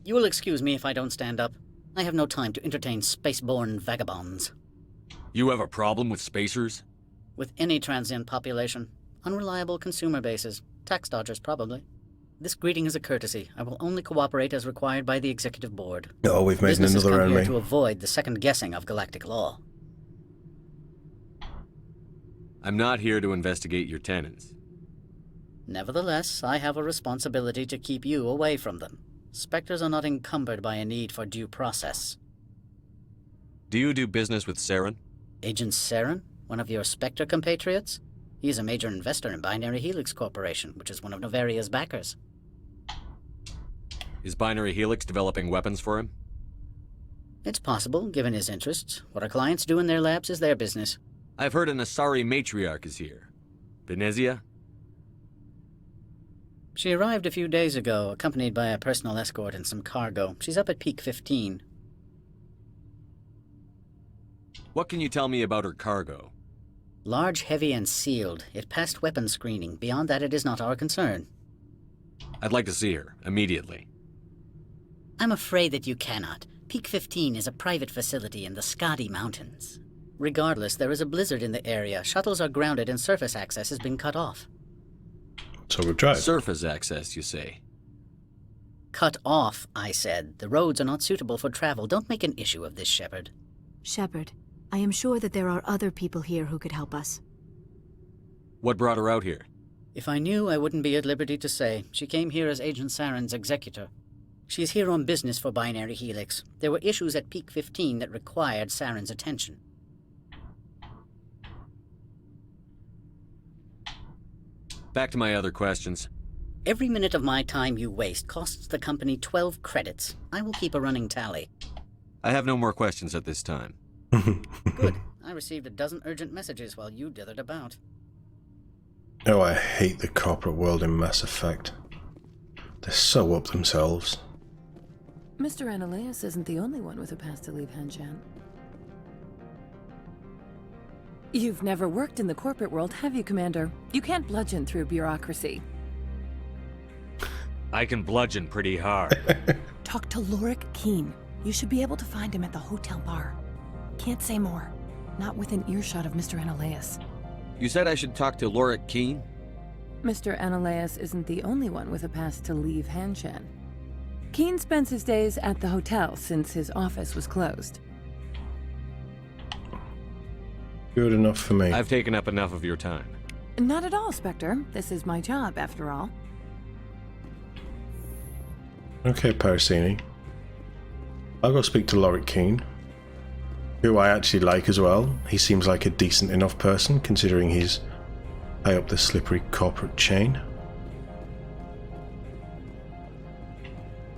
You will excuse me if I don't stand up. I have no time to entertain spaceborne vagabonds. You have a problem with spacers? With any transient population. Unreliable consumer bases. Tax dodgers, probably. This greeting is a courtesy. I will only cooperate as required by the Executive Board. Oh, we've made Businesses another come here enemy. to avoid the second guessing of galactic law. I'm not here to investigate your tenants. Nevertheless, I have a responsibility to keep you away from them. Spectres are not encumbered by a need for due process. Do you do business with Saren? Agent Saren? One of your Spectre compatriots? He is a major investor in Binary Helix Corporation, which is one of Novaria's backers. Is Binary Helix developing weapons for him? It's possible, given his interests. What our clients do in their labs is their business. I've heard an Asari matriarch is here. Venezia? She arrived a few days ago, accompanied by a personal escort and some cargo. She's up at Peak 15. What can you tell me about her cargo? Large, heavy, and sealed. It passed weapons screening. Beyond that, it is not our concern. I'd like to see her, immediately. I'm afraid that you cannot. Peak 15 is a private facility in the Skadi Mountains. Regardless, there is a blizzard in the area. Shuttles are grounded and surface access has been cut off. So we drive. Surface access, you say? Cut off, I said. The roads are not suitable for travel. Don't make an issue of this, Shepard. Shepard, I am sure that there are other people here who could help us. What brought her out here? If I knew, I wouldn't be at liberty to say. She came here as Agent Saren's executor. She is here on business for Binary Helix. There were issues at Peak 15 that required Saren's attention. Back to my other questions. Every minute of my time you waste costs the company 12 credits. I will keep a running tally. I have no more questions at this time. Good. I received a dozen urgent messages while you dithered about. Oh, I hate the corporate world in Mass Effect. They're so up themselves. Mr. Ananias isn't the only one with a pass to leave Hanshan. You've never worked in the corporate world, have you, Commander? You can't bludgeon through bureaucracy. I can bludgeon pretty hard. Talk to Lorik Keen. You should be able to find him at the hotel bar. Can't say more. Not within earshot of Mr. Ananias. You said I should talk to Lorik Keen? Mr. Ananias isn't the only one with a pass to leave Hanshan. Keen spends his days at the hotel since his office was closed. Good enough for me. I've taken up enough of your time. Not at all, Spectre. This is my job, after all. Okay, Parasini. I'll go speak to Lorik Keen, who I actually like as well. He seems like a decent enough person, considering he's high up the slippery corporate chain.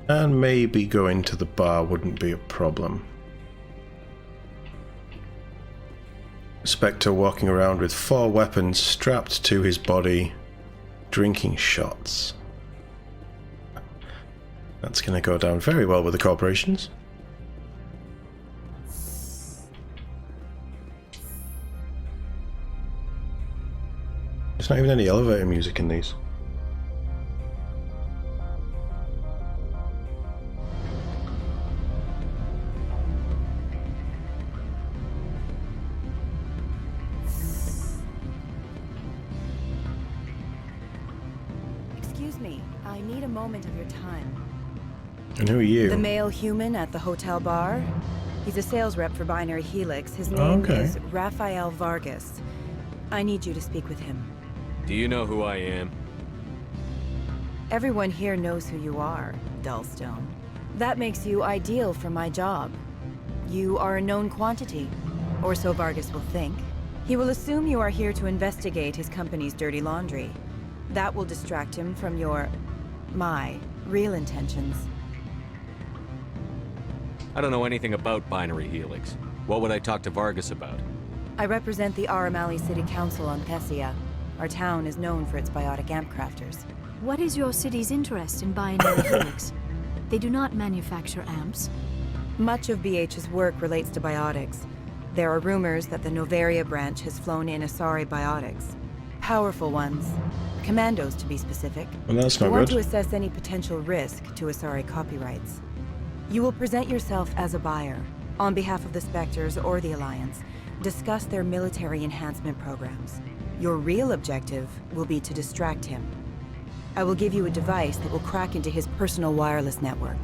And maybe going to the bar wouldn't be a problem. Spectre walking around with 4 weapons strapped to his body, drinking shots. That's going to go down very well with the corporations. There's not even any elevator music in these. Excuse me, I need a moment of your time. And who are you? The male human at the hotel bar? He's a sales rep for Binary Helix. His name is Rafael Vargas. I need you to speak with him. Do you know who I am? Everyone here knows who you are, Dullstone. That makes you ideal for my job. You are a known quantity, or so Vargas will think. He will assume you are here to investigate his company's dirty laundry. That will distract him from my real intentions. I don't know anything about Binary Helix. What would I talk to Vargas about? I represent the Aramali City Council on Thessia. Our town is known for its biotic amp crafters. What is your city's interest in Binary Helix? They do not manufacture amps. Much of BH's work relates to biotics. There are rumors that the Novaria branch has flown in Asari biotics. Powerful ones. Commandos, to be specific. Well, that's We not want good. to assess any potential risk to Asari copyrights. You will present yourself as a buyer, on behalf of the Spectres or the Alliance, discuss their military enhancement programs. Your real objective will be to distract him. I will give you a device that will crack into his personal wireless network.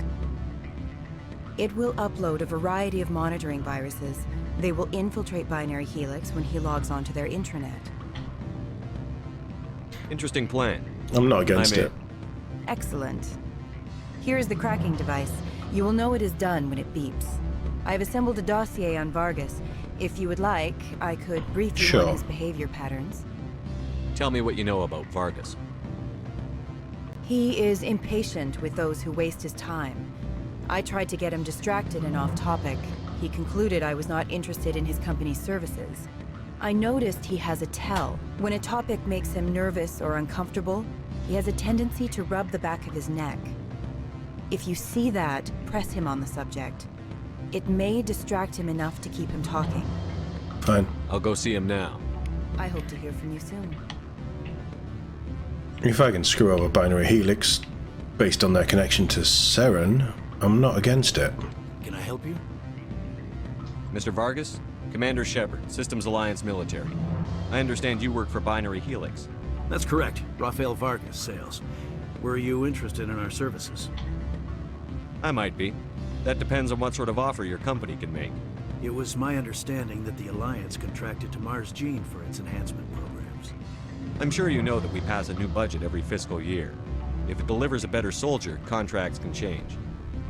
It will upload a variety of monitoring viruses. They will infiltrate Binary Helix when he logs onto their intranet. Interesting plan. I'm not against I'm in. it. Excellent. Here is the cracking device. You will know it is done when it beeps. I have assembled a dossier on Vargas. If you would like, I could brief you Sure. on his behavior patterns. Tell me what you know about Vargas. He is impatient with those who waste his time. I tried to get him distracted and off topic. He concluded I was not interested in his company's services. I noticed he has a tell. When a topic makes him nervous or uncomfortable, he has a tendency to rub the back of his neck. If you see that, press him on the subject. It may distract him enough to keep him talking. Fine. I'll go see him now. I hope to hear from you soon. If I can screw over Binary Helix based on their connection to Seren, I'm not against it. Can I help you? Mr. Vargas? Commander Shepard, Systems Alliance Military. I understand you work for Binary Helix. That's correct. Rafael Vargas, sales. Were you interested in our services? I might be. That depends on what sort of offer your company can make. It was my understanding that the Alliance contracted to Mars Gene for its enhancement programs. I'm sure you know that we pass a new budget every fiscal year. If it delivers a better soldier, contracts can change.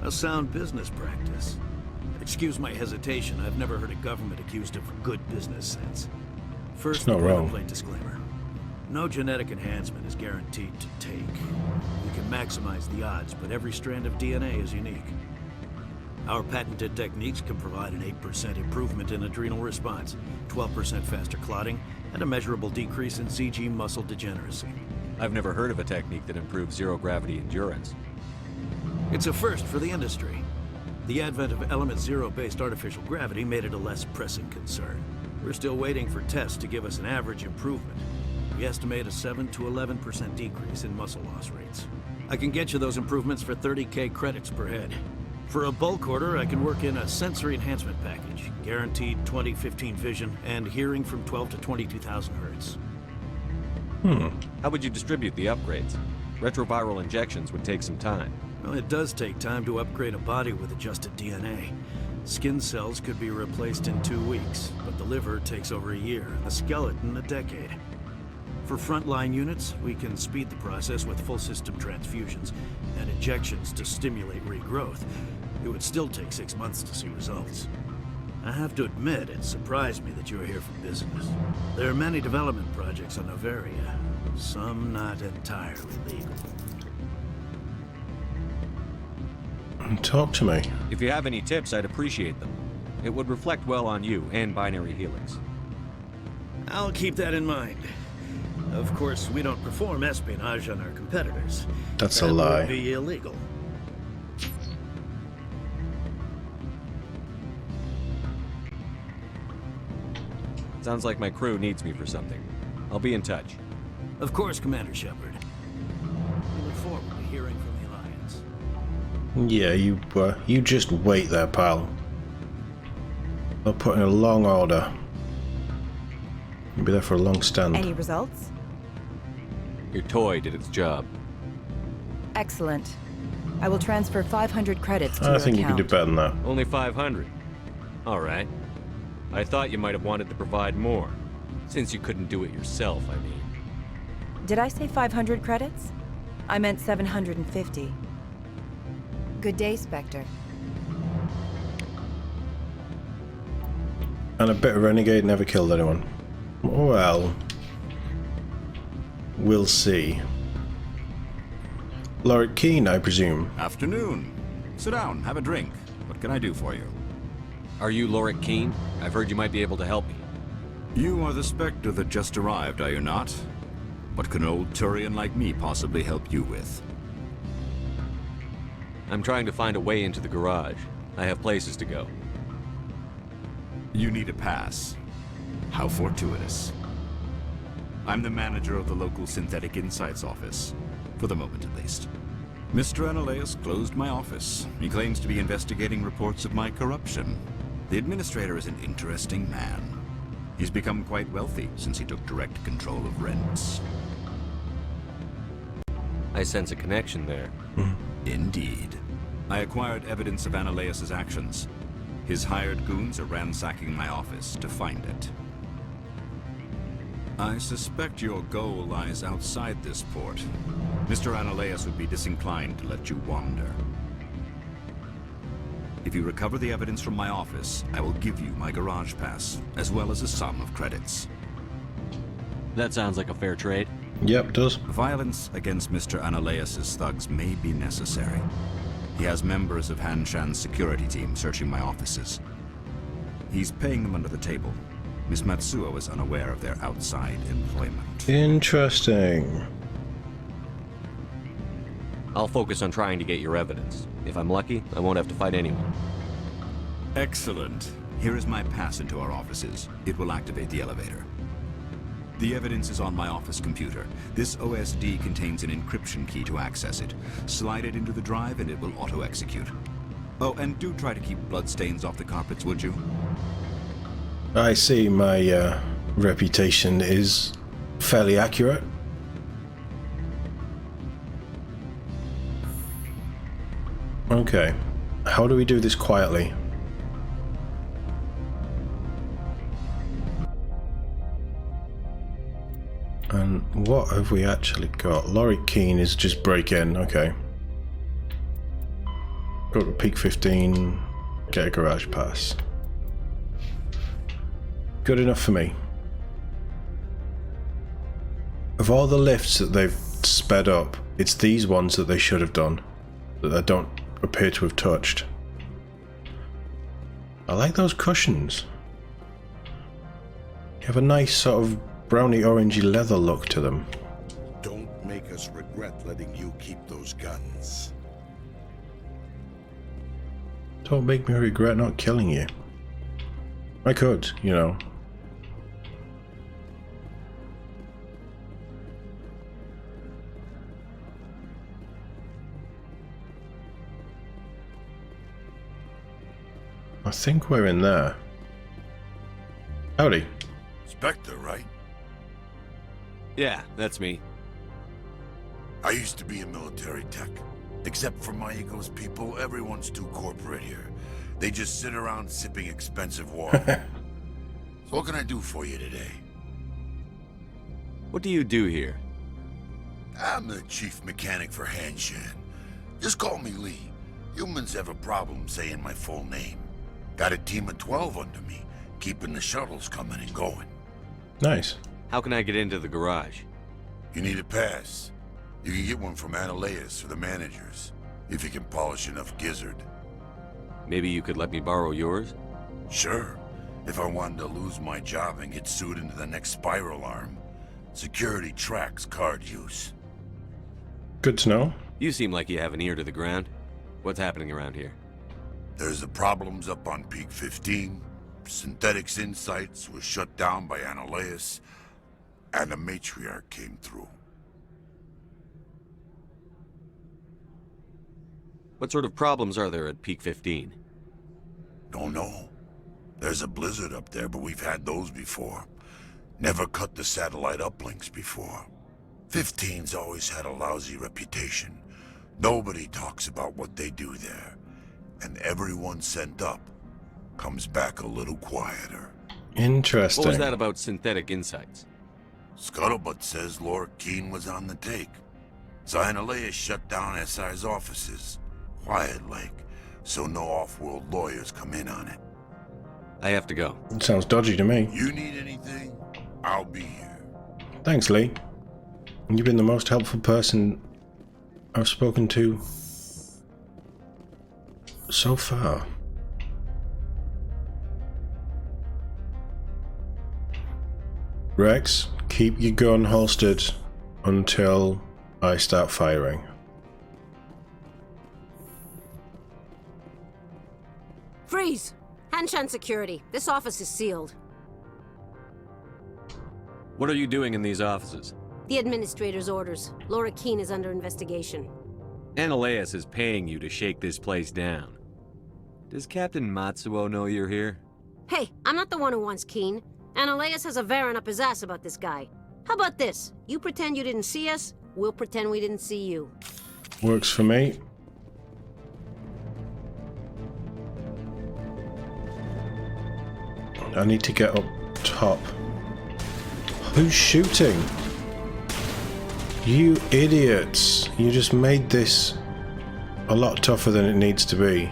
A sound business practice. Excuse my hesitation, I've never heard a government accused of good business sense. First, not the wrong. boilerplate disclaimer. No genetic enhancement is guaranteed to take. You can maximize the odds, but every strand of DNA is unique. Our patented techniques can provide an 8% improvement in adrenal response, 12% faster clotting, and a measurable decrease in CG muscle degeneracy. I've never heard of a technique that improves zero-gravity endurance. It's a first for the industry. The advent of element zero-based artificial gravity made it a less pressing concern. We're still waiting for tests to give us an average improvement. We estimate a 7 to 11% decrease in muscle loss rates. I can get you those improvements for 30K credits per head. For a bulk order, I can work in a sensory enhancement package, guaranteed 20/15 vision, and hearing from 12 to 22,000 hertz. How would you distribute the upgrades? Retroviral injections would take some time. Well, it does take time to upgrade a body with adjusted DNA. Skin cells could be replaced in 2 weeks, but the liver takes over a year, and the skeleton a decade. For frontline units, we can speed the process with full system transfusions and injections to stimulate regrowth. It would still take 6 months to see results. I have to admit, it surprised me that you are here for business. There are many development projects on Novaria, some not entirely legal. Talk to me. If you have any tips, I'd appreciate them. It would reflect well on you and Binary Helix. I'll keep that in mind. Of course, we don't perform espionage on our competitors. That's That a lie. would be illegal. Sounds like my crew needs me for something. I'll be in touch. Of course, Commander Shepard. We look forward to hearing from the Alliance. Yeah, you just wait there, pal. I'll put in a long order. You'll be there for a long stand. Any results? Your toy did its job. Excellent. I will transfer 500 credits to your I think you can account. do better than that. Only 500. All right. I thought you might have wanted to provide more. Since you couldn't do it yourself, I mean. Did I say 500 credits? I meant 750. Good day, Spectre. And a bit of renegade never killed anyone. Well, we'll see. Lord Keene, I presume. Afternoon. Sit down, have a drink. What can I do for you? Are you Loric Keene? I've heard you might be able to help me. You are the Spectre that just arrived, are you not? What can an old Turian like me possibly help you with? I'm trying to find a way into the garage. I have places to go. You need a pass. How fortuitous. I'm the manager of the local Synthetic Insights office. For the moment, at least. Mr. Analaeus closed my office. He claims to be investigating reports of my corruption. The administrator is an interesting man. He's become quite wealthy since he took direct control of rents. I sense a connection there. Indeed. I acquired evidence of Analaeus' actions. His hired goons are ransacking my office to find it. I suspect your goal lies outside this port. Mr. Analaeus would be disinclined to let you wander. If you recover the evidence from my office, I will give you my garage pass, as well as a sum of credits. That sounds like a fair trade. Yep, does. Violence against Mr. Analaeus' thugs may be necessary. He has members of Han Shan's security team searching my offices. He's paying them under the table. Miss Matsuo is unaware of their outside employment. Interesting. I'll focus on trying to get your evidence. If I'm lucky, I won't have to fight anyone. Excellent. Here is my pass into our offices. It will activate the elevator. The evidence is on my office computer. This OSD contains an encryption key to access it. Slide it into the drive and it will auto-execute. Oh, and do try to keep bloodstains off the carpets, would you? I see my reputation is fairly accurate. Okay. How do we do this quietly? And what have we actually got? Laurie Keene is just break in, okay. Go to Peak 15, get a garage pass. Good enough for me. Of all the lifts that they've sped up, it's these ones that they should have done, that I don't appear to have touched. I like those cushions. You have a nice sort of browny orangey leather look to them. Don't make us regret letting you keep those guns. Don't make me regret not killing you. I could, you know. I think we're in there. Howdy. Spectre, right? Yeah, that's me. I used to be in military tech. Except for my ego's people, everyone's too corporate here. They just sit around sipping expensive water. So what can I do for you today? What do you do here? I'm the chief mechanic for Han Shan. Just call me Lee. Humans have a problem saying my full name. Got a team of 12 under me, keeping the shuttles coming and going. Nice. How can I get into the garage? You need a pass. You can get one from Analaeus or the managers, if you can polish enough gizzard. Maybe you could let me borrow yours? Sure, if I wanted to lose my job and get sued into the next spiral arm. Security tracks card use. Good to know. You seem like you have an ear to the ground. What's happening around here? There's the problems up on Peak 15. Synthetics Insights was shut down by Analaeus, and the matriarch came through. What sort of problems are there at Peak 15? Don't know. There's a blizzard up there, but we've had those before. Never cut the satellite uplinks before. 15's always had a lousy reputation. Nobody talks about what they do there. And everyone sent up comes back a little quieter. Interesting. What was that about Synthetic Insights? Scuttlebutt says Laura Keene was on the take. Analaeus shut down SI's offices. Quiet like, so no off-world lawyers come in on it. I have to go. It sounds dodgy to me. You need anything? I'll be here. Thanks, Lee. You've been the most helpful person I've spoken to so far. Rex, keep your gun holstered until I start firing. Freeze! Hanshan Security. This office is sealed. What are you doing in these offices? The administrator's orders. Laura Keene is under investigation. Ananias is paying you to shake this place down. Does Captain Matsuo know you're here? Hey, I'm not the one who wants Keen. Ananias has a Varen up his ass about this guy. How about this? You pretend you didn't see us, we'll pretend we didn't see you. Works for me. I need to get up top. Who's shooting? You idiots. You just made this a lot tougher than it needs to be.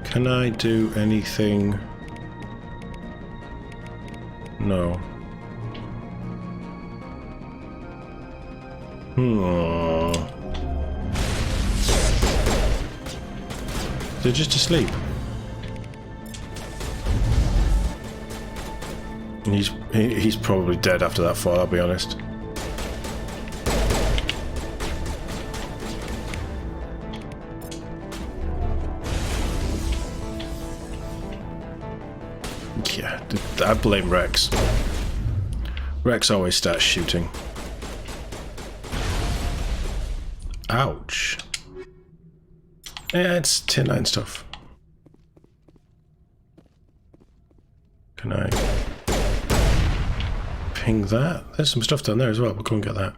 Can I do anything? No. They're just asleep. He's probably dead after that fall, I'll be honest. Yeah, I blame Rex. Rex always starts shooting. Ouch. Yeah, it's tier 9 stuff. Can I ping that? There's some stuff down there as well, we'll go and get that.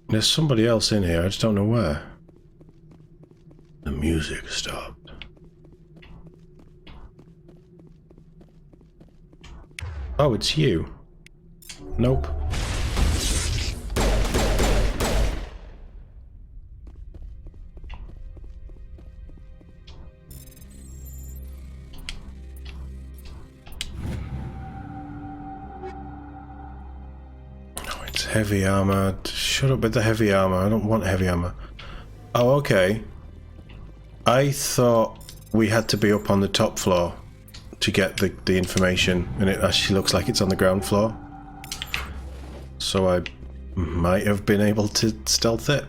There's somebody else in here, I just don't know where. The music stopped. Oh, it's you. Nope. Oh, it's heavy armor. Shut up with the heavy armor. I don't want heavy armor. Oh, okay. I thought we had to be up on the top floor to get the information, and it actually looks like it's on the ground floor. So I might have been able to stealth it.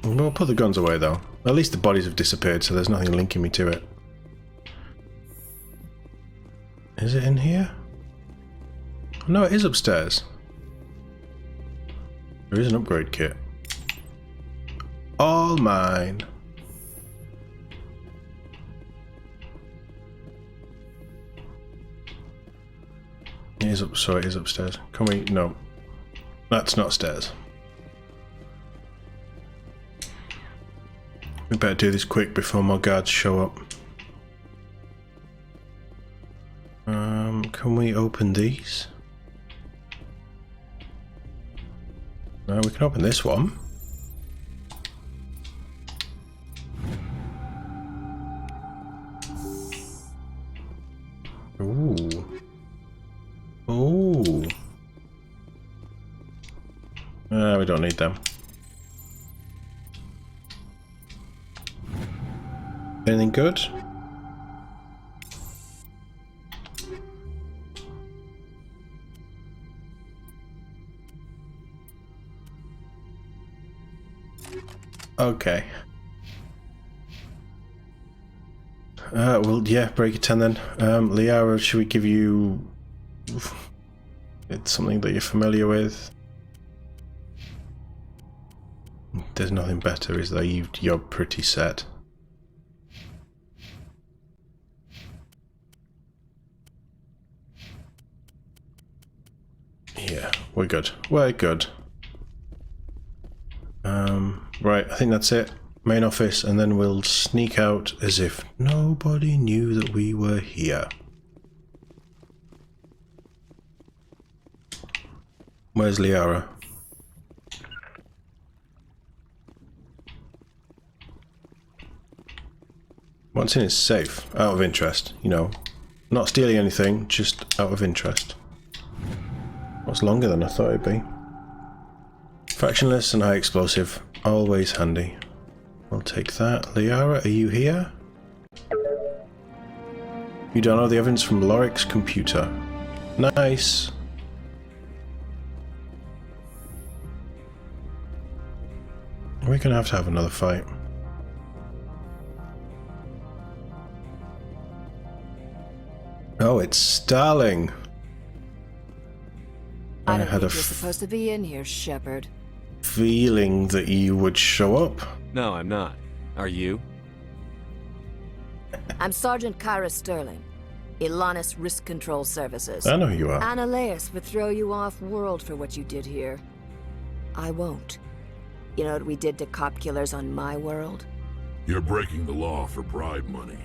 We'll put the guns away though. At least the bodies have disappeared, so there's nothing linking me to it. Is it in here? No, it is upstairs. There is an upgrade kit. All mine. It is up, so it is upstairs. Can we? No. That's not stairs. We better do this quick before more guards show up. Can we open these? No, we can open this one. Ooh. Ooh. We don't need them. Anything good? Okay. Well, yeah, break it 10 then. Liara, should we give you... It's something that you're familiar with. There's nothing better, is there? You're pretty set. Yeah, we're good. We're good. Right, I think that's it. Main office, and then we'll sneak out as if nobody knew that we were here. Where's Liara? What's in his safe? Out of interest, you know. Not stealing anything, just out of interest. What's longer than I thought it'd be? Fractionless and high explosive. Always handy. We'll take that. Liara, are you here? You don't know the evidence from Loric's computer. Nice. We're gonna have to have another fight. Oh, it's Starling. I don't had think a you're supposed to be in here, Shepard. feeling that you would show up. No, I'm not. Are you? I'm Sergeant Kyra Sterling, Ilanis Risk Control Services. I know who you are. Ananias would throw you off-world for what you did here. I won't. You know what we did to cop killers on my world? You're breaking the law for bribe money.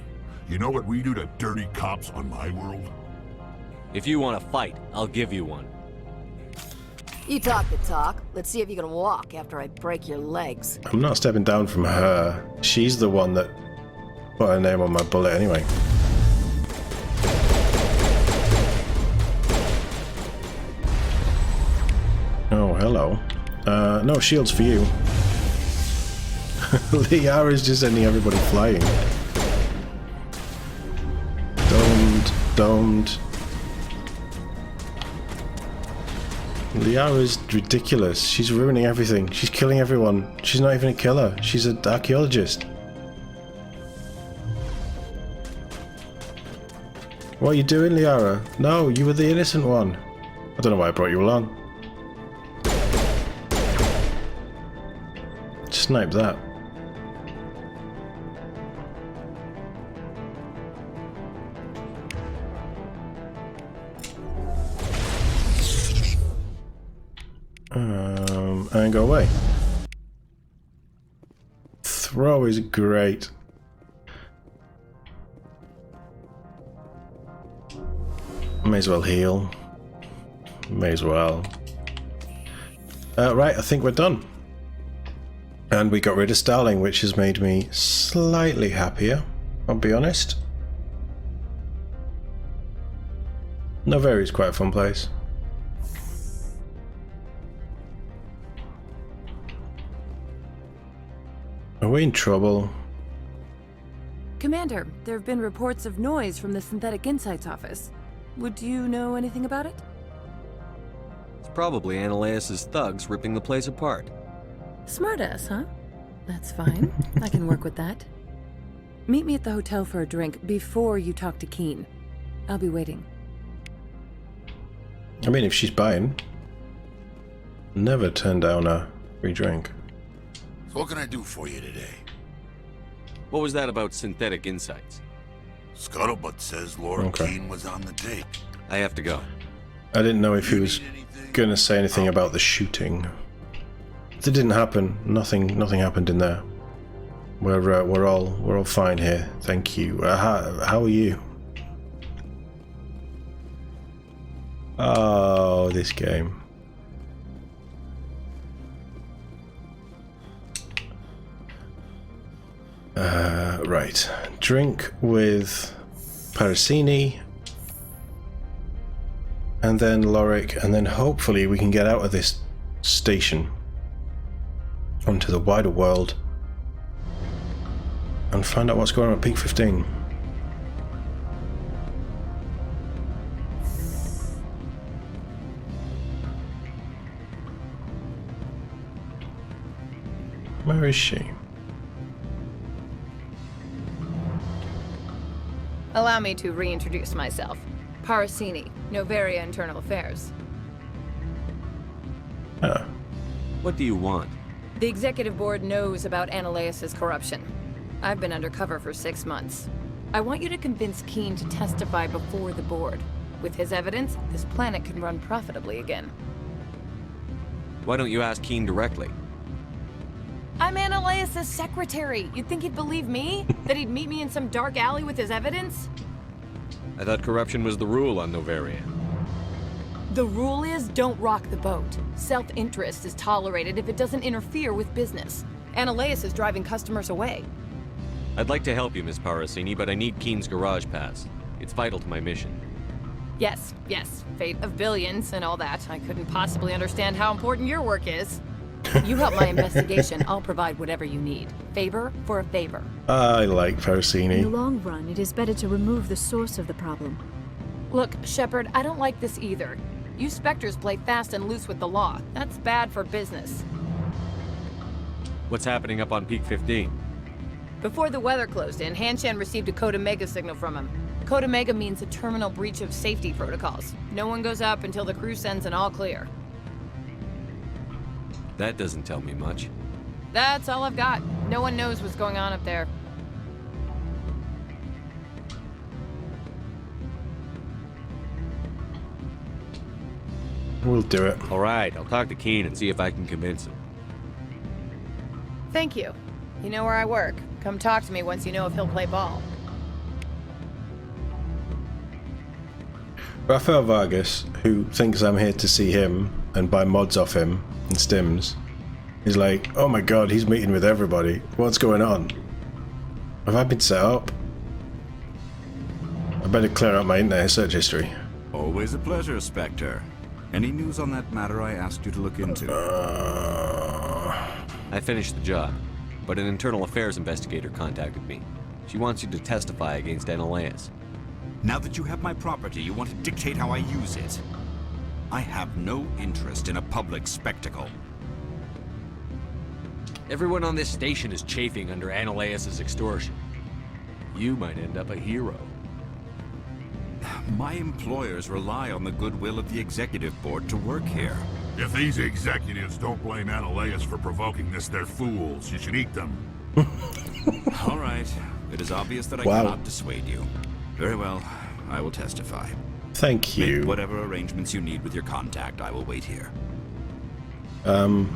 You know what we do to dirty cops on my world? If you want to fight, I'll give you one. You talk the talk. Let's see if you can walk after I break your legs. I'm not stepping down from her. She's the one that put her name on my bullet anyway. Oh, hello. No shields for you. Liara's just sending everybody flying. Don't. Liara's ridiculous. She's ruining everything. She's killing everyone. She's not even a killer. She's an archaeologist. What are you doing, Liara? No, you were the innocent one. I don't know why I brought you along. Snipe that. And go away. Throw is great. May as well heal. May as well. Right, I think we're done. And we got rid of Starling, which has made me slightly happier, I'll be honest. Noveria is quite a fun place. Are we in trouble? Commander, there have been reports of noise from the Synthetic Insights office. Would you know anything about it? It's probably Ananias' thugs ripping the place apart. Smartass, huh? That's fine. I can work with that. Meet me at the hotel for a drink before you talk to Keen. I'll be waiting. I mean, if she's buying, never turn down a free drink. So what can I do for you today? What was that about Synthetic Insights? Scuttlebutt says Laura Keene was on the tape. I have to go. I didn't know if he was gonna say anything about the shooting. It didn't happen. Nothing happened in there. We're all fine here. Thank you. How are you? Oh, this game. Right. Drink with Parasini, and then Lorik, and then hopefully we can get out of this station onto the wider world and find out what's going on at Peak 15. Where is she? Allow me to reintroduce myself. Parasini, Noveria Internal Affairs. Ah. What do you want? The executive board knows about Ananias' corruption. I've been undercover for 6 months. I want you to convince Keene to testify before the board. With his evidence, this planet can run profitably again. Why don't you ask Keen directly? I'm Ananias' secretary. You'd think he'd believe me? That he'd meet me in some dark alley with his evidence? I thought corruption was the rule on Noveria. The rule is, don't rock the boat. Self-interest is tolerated if it doesn't interfere with business. Ananias is driving customers away. I'd like to help you, Miss Parasini, but I need Keen's garage pass. It's vital to my mission. Yes, fate of billions and all that. I couldn't possibly understand how important your work is. You help my investigation, I'll provide whatever you need. Favor for a favor. I like Parasini. In the long run, it is better to remove the source of the problem. Look, Shepard, I don't like this either. You Spectres play fast and loose with the law. That's bad for business. What's happening up on Peak 15? Before the weather closed in, Hanshan received a code Omega signal from him. Code Omega means a terminal breach of safety protocols. No one goes up until the crew sends an all clear. That doesn't tell me much. That's all I've got. No one knows what's going on up there. We'll do it. All right, I'll talk to Keen and see if I can convince him. Thank you. You know where I work. Come talk to me once you know if he'll play ball. Rafael Vargas, who thinks I'm here to see him and buy mods off him and stims, is like, oh my god, he's meeting with everybody. What's going on? Have I been set up? I better clear out my internet search history. Always a pleasure, Spectre. Any news on that matter I asked you to look into? I finished the job, but an internal affairs investigator contacted me. She wants you to testify against Analaeus. Now that you have my property, you want to dictate how I use it. I have no interest in a public spectacle. Everyone on this station is chafing under Analaeus' extortion. You might end up a hero. My employers rely on the goodwill of the executive board to work here. If these executives don't blame Analaeus for provoking this, they're fools. You should eat them. All right. It is obvious that I Wow. cannot dissuade you. Very well. I will testify. Thank you. Make whatever arrangements you need with your contact. I will wait here. Now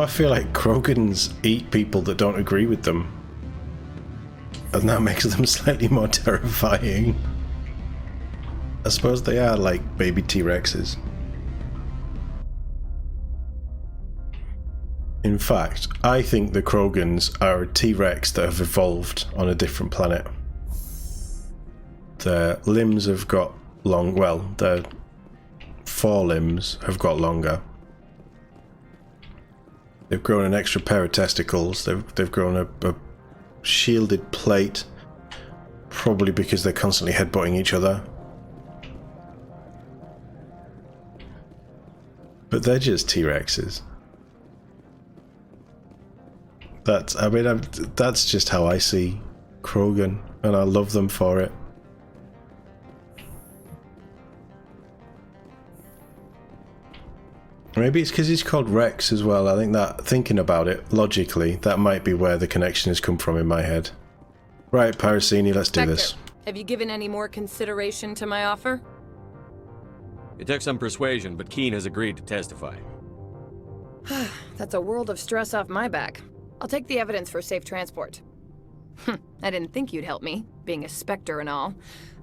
I feel like Krogans eat people that don't agree with them. And that makes them slightly more terrifying. I suppose they are like baby T-Rexes. In fact, I think the Krogans are a T-Rex that have evolved on a different planet. Their limbs have got long, well, their forelimbs have got longer. They've grown an extra pair of testicles. They've grown a shielded plate, probably because they're constantly headbutting each other. But they're just T-Rexes. That's just how I see Krogan, and I love them for it. Maybe it's because he's called Rex as well. I think that, thinking about it logically, that might be where the connection has come from in my head. Right, Parasini, let's do this. Have you given any more consideration to my offer? It took some persuasion, but Keen has agreed to testify. That's a world of stress off my back. I'll take the evidence for safe transport. I didn't think you'd help me, being a Spectre and all.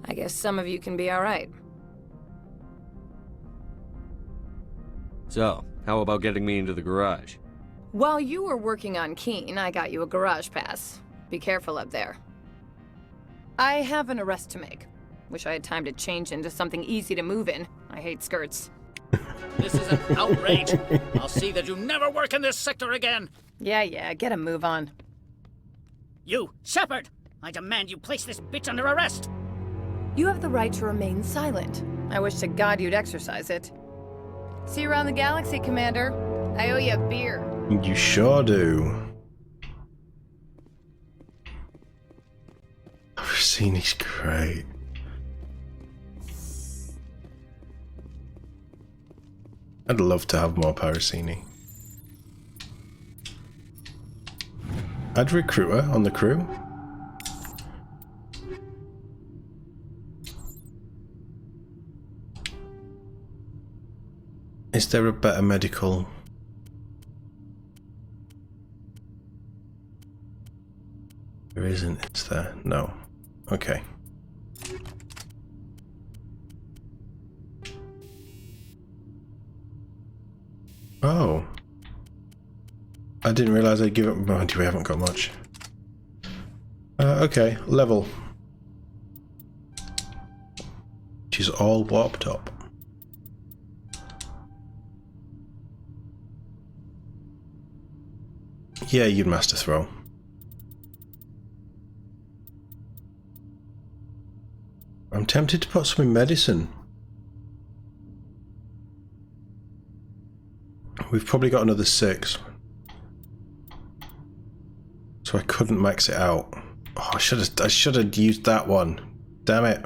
I guess some of you can be alright. So, how about getting me into the garage? While you were working on Keen, I got you a garage pass. Be careful up there. I have an arrest to make. Wish I had time to change into something easy to move in. I hate skirts. This is an outrage. I'll see that you never work in this sector again. Yeah, get a move on. You, Shepard! I demand you place this bitch under arrest! You have the right to remain silent. I wish to God you'd exercise it. See you around the galaxy, Commander. I owe you a beer. You sure do. Rossini's great. I'd love to have more Parasini. Add recruiter on the crew. Is there a better medical? There isn't, is there? No. Okay. Oh. I didn't realise I'd give up. Oh, we haven't got much. Okay, level. Which is all warped up. Yeah, you'd master throw. I'm tempted to put some in medicine. We've probably got another 6. So I couldn't max it out. Oh, I should have used that one. Damn it.